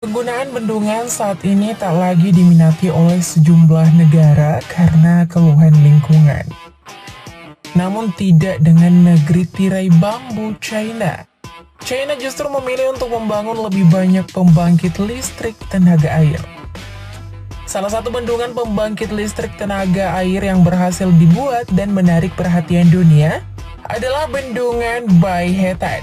Penggunaan bendungan saat ini tak lagi diminati oleh sejumlah negara karena keluhan lingkungan. Namun tidak dengan negeri tirai bambu China. China justru memilih untuk membangun lebih banyak pembangkit listrik tenaga air. Salah satu bendungan pembangkit listrik tenaga air yang berhasil dibuat dan menarik perhatian dunia adalah bendungan Baihetan.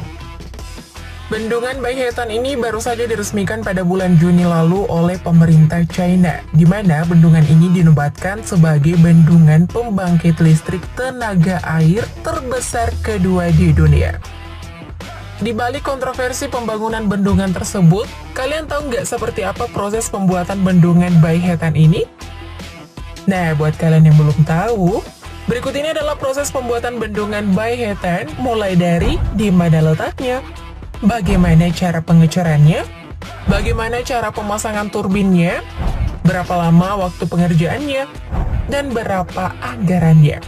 Bendungan Baihetan ini baru saja diresmikan pada bulan Juni lalu oleh pemerintah China, di mana bendungan ini dinobatkan sebagai bendungan pembangkit listrik tenaga air terbesar kedua di dunia. Di balik kontroversi pembangunan bendungan tersebut, kalian tahu nggak seperti apa proses pembuatan bendungan Baihetan ini? Nah, buat kalian yang belum tahu, berikut ini adalah proses pembuatan bendungan Baihetan mulai dari di mana letaknya, bagaimana cara pengecorannya, bagaimana cara pemasangan turbinnya, berapa lama waktu pengerjaannya, dan berapa anggarannya.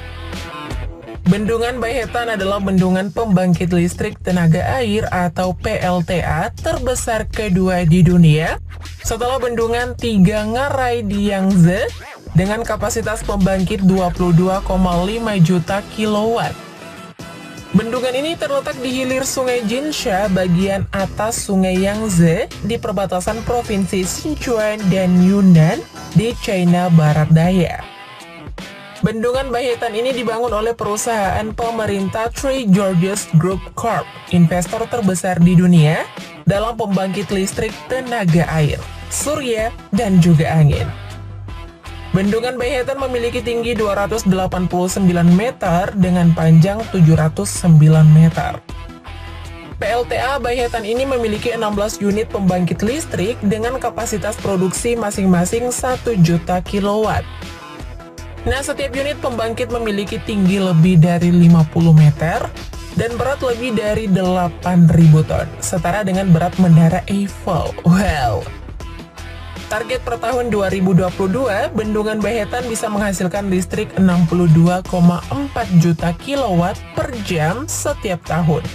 Bendungan Baihetan adalah bendungan pembangkit listrik tenaga air atau PLTA terbesar kedua di dunia setelah bendungan Tiga Ngarai di Yangtze dengan kapasitas pembangkit 22,5 juta kilowatt. Bendungan ini terletak di hilir Sungai Jinsha bagian atas Sungai Yangtze di perbatasan provinsi Sichuan dan Yunnan di China Barat Daya. Bendungan Baihetan ini dibangun oleh perusahaan pemerintah Three Gorges Group Corp, investor terbesar di dunia dalam pembangkit listrik tenaga air, surya, dan juga angin. Bendungan Baihetan memiliki tinggi 289 meter dengan panjang 709 meter. PLTA Baihetan ini memiliki 16 unit pembangkit listrik dengan kapasitas produksi masing-masing 1 juta kilowatt. Nah, setiap unit pembangkit memiliki tinggi lebih dari 50 meter dan berat lebih dari 8.000 ton, setara dengan berat menara Eiffel. Wow! Target per tahun 2022, bendungan Baihetan bisa menghasilkan listrik 62,4 juta kilowatt per jam setiap tahun.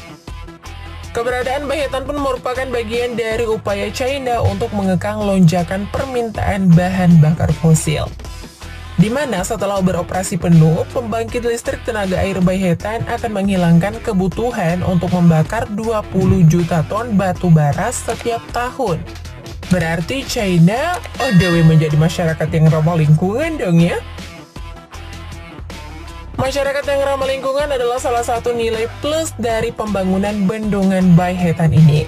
Keberadaan Baihetan pun merupakan bagian dari upaya China untuk mengekang lonjakan permintaan bahan bakar fosil. Di mana setelah beroperasi penuh, pembangkit listrik tenaga air Baihetan akan menghilangkan kebutuhan untuk membakar 20 juta ton batu bara setiap tahun. Berarti China ODW menjadi masyarakat yang ramah lingkungan dong ya? Masyarakat yang ramah lingkungan adalah salah satu nilai plus dari pembangunan bendungan Baihetan ini.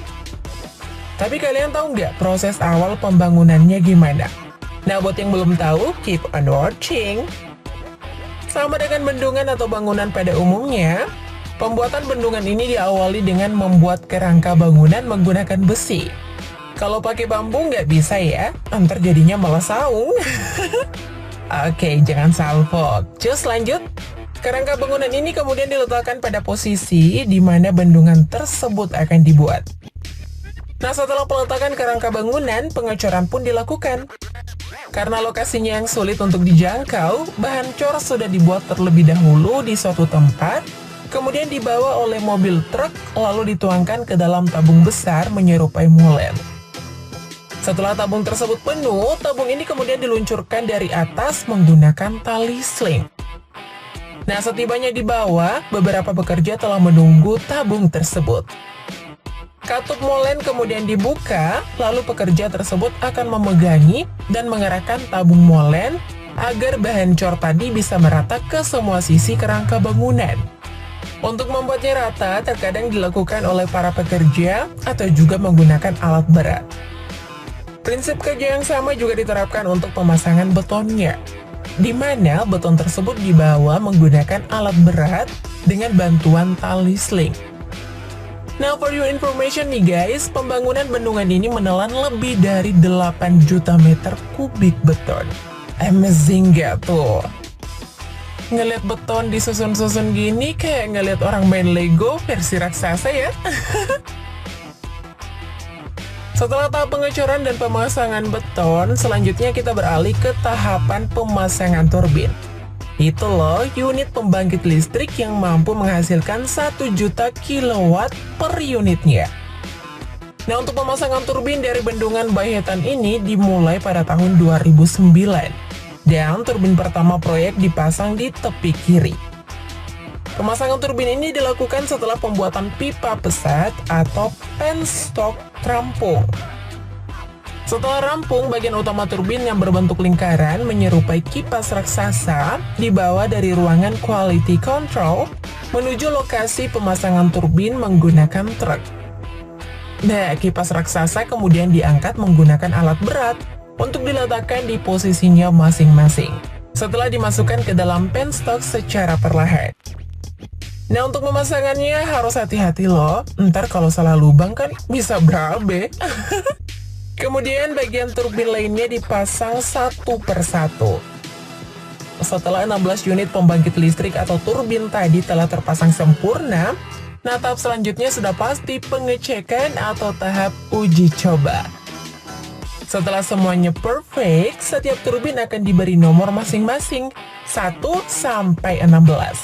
Tapi kalian tahu nggak proses awal pembangunannya gimana? Nah, buat yang belum tahu, keep on watching. Sama dengan bendungan atau bangunan pada umumnya, pembuatan bendungan ini diawali dengan membuat kerangka bangunan menggunakan besi. Kalau pakai bambu nggak bisa ya, ntar jadinya malah saung. Oke, jangan salfok. Cus lanjut. Kerangka bangunan ini kemudian diletakkan pada posisi di mana bendungan tersebut akan dibuat. Nah, setelah peletakan kerangka bangunan, pengecoran pun dilakukan. Karena lokasinya yang sulit untuk dijangkau, bahan cor sudah dibuat terlebih dahulu di suatu tempat, kemudian dibawa oleh mobil truk, lalu dituangkan ke dalam tabung besar menyerupai molen. Setelah tabung tersebut penuh, tabung ini kemudian diluncurkan dari atas menggunakan tali sling. Nah, setibanya di bawah, beberapa pekerja telah menunggu tabung tersebut. Katup molen kemudian dibuka, lalu pekerja tersebut akan memegangi dan mengerahkan tabung molen agar bahan cor tadi bisa merata ke semua sisi kerangka bangunan. Untuk membuatnya rata, terkadang dilakukan oleh para pekerja atau juga menggunakan alat berat. Prinsip kerja yang sama juga diterapkan untuk pemasangan betonnya, di mana beton tersebut dibawa menggunakan alat berat dengan bantuan tali sling. Now for your information nih guys, pembangunan bendungan ini menelan lebih dari 8 juta meter kubik beton. Amazing gak tuh? Ngeliat beton disusun-susun gini kayak ngeliat orang main Lego versi raksasa ya. Setelah tahap pengecoran dan pemasangan beton, selanjutnya kita beralih ke tahapan pemasangan turbin. Itu loh unit pembangkit listrik yang mampu menghasilkan 1 juta kilowatt per unitnya. Nah, untuk pemasangan turbin dari bendungan Bahetan ini dimulai pada tahun 2009. Dan turbin pertama proyek dipasang di tepi kiri. Pemasangan turbin ini dilakukan setelah pembuatan pipa pesat atau penstock rampung. Setelah rampung, bagian utama turbin yang berbentuk lingkaran menyerupai kipas raksasa dibawa dari ruangan quality control menuju lokasi pemasangan turbin menggunakan truk. Nah, kipas raksasa kemudian diangkat menggunakan alat berat untuk diletakkan di posisinya masing-masing, setelah dimasukkan ke dalam penstock secara perlahan. Nah, untuk pemasangannya harus hati-hati loh, ntar kalau salah lubang kan bisa berabe. Kemudian bagian turbin lainnya dipasang satu persatu. Setelah 16 unit pembangkit listrik atau turbin tadi telah terpasang sempurna, nah tahap selanjutnya sudah pasti pengecekan atau tahap uji coba. Setelah semuanya perfect, setiap turbin akan diberi nomor masing-masing, 1 sampai 16.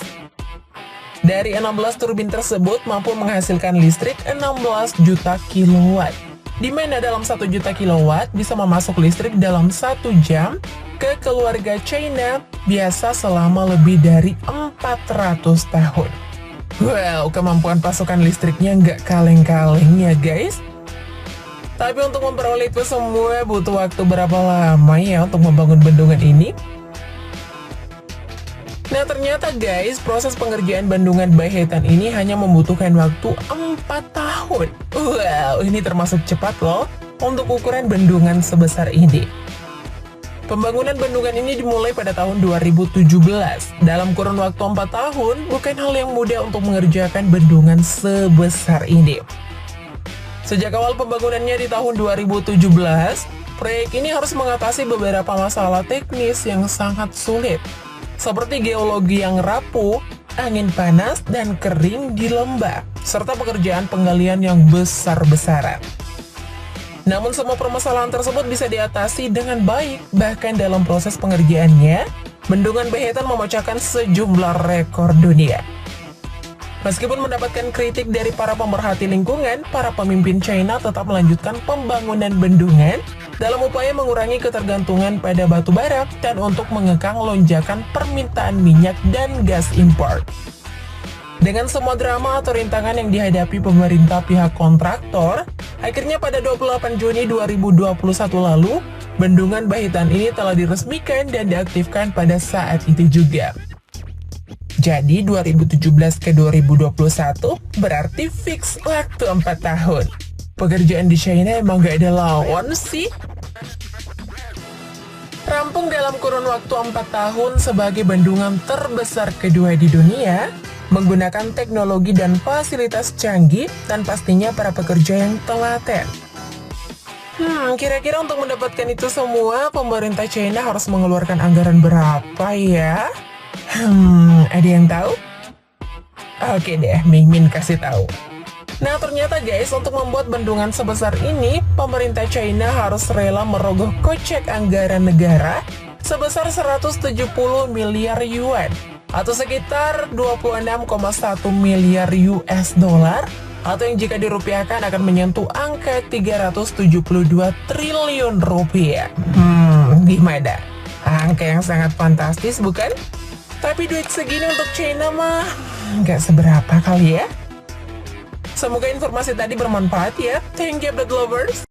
Dari 16 turbin tersebut mampu menghasilkan listrik 16 juta kilowatt. Di mana dalam 1 juta kilowatt bisa memasok listrik dalam 1 jam ke keluarga China biasa selama lebih dari 400 tahun. Wow, kemampuan pasokan listriknya nggak kaleng-kaleng ya guys. Tapi untuk memperoleh itu semua butuh waktu berapa lama ya untuk membangun bendungan ini? Nah, ternyata guys, proses pengerjaan bendungan Bahetan ini hanya membutuhkan waktu 4 tahun. Wow, ini termasuk cepat loh untuk ukuran bendungan sebesar ini. Pembangunan bendungan ini dimulai pada tahun 2017. Dalam kurun waktu 4 tahun, bukan hal yang mudah untuk mengerjakan bendungan sebesar ini. Sejak awal pembangunannya di tahun 2017, proyek ini harus mengatasi beberapa masalah teknis yang sangat sulit, seperti geologi yang rapuh, angin panas, dan kering di lembah, serta pekerjaan penggalian yang besar-besaran. Namun semua permasalahan tersebut bisa diatasi dengan baik, bahkan dalam proses pengerjaannya, bendungan Bahetan memecahkan sejumlah rekor dunia. Meskipun mendapatkan kritik dari para pemerhati lingkungan, para pemimpin China tetap melanjutkan pembangunan bendungan dalam upaya mengurangi ketergantungan pada batu bara dan untuk mengekang lonjakan permintaan minyak dan gas impor. Dengan semua drama atau rintangan yang dihadapi pemerintah pihak kontraktor, akhirnya pada 28 Juni 2021 lalu, bendungan Bahetan ini telah diresmikan dan diaktifkan pada saat itu juga. Jadi 2017 ke 2021 berarti fix waktu 4 tahun. Pekerjaan di China emang gak ada lawan sih. Rampung dalam kurun waktu 4 tahun sebagai bendungan terbesar kedua di dunia, menggunakan teknologi dan fasilitas canggih dan pastinya para pekerja yang telaten. Kira-kira untuk mendapatkan itu semua, pemerintah China harus mengeluarkan anggaran berapa ya? Ada yang tahu? Oke deh, Mimin kasih tahu. Nah, ternyata guys, untuk membuat bendungan sebesar ini, pemerintah China harus rela merogoh kocek anggaran negara sebesar 170 miliar yuan atau sekitar 26,1 miliar US dollar, atau yang jika dirupiahkan akan menyentuh angka 372 triliun rupiah. Gimana? Angka yang sangat fantastis bukan? Tapi duit segini untuk China mah nggak seberapa kali ya. Semoga informasi tadi bermanfaat ya. Thank you, blood lovers.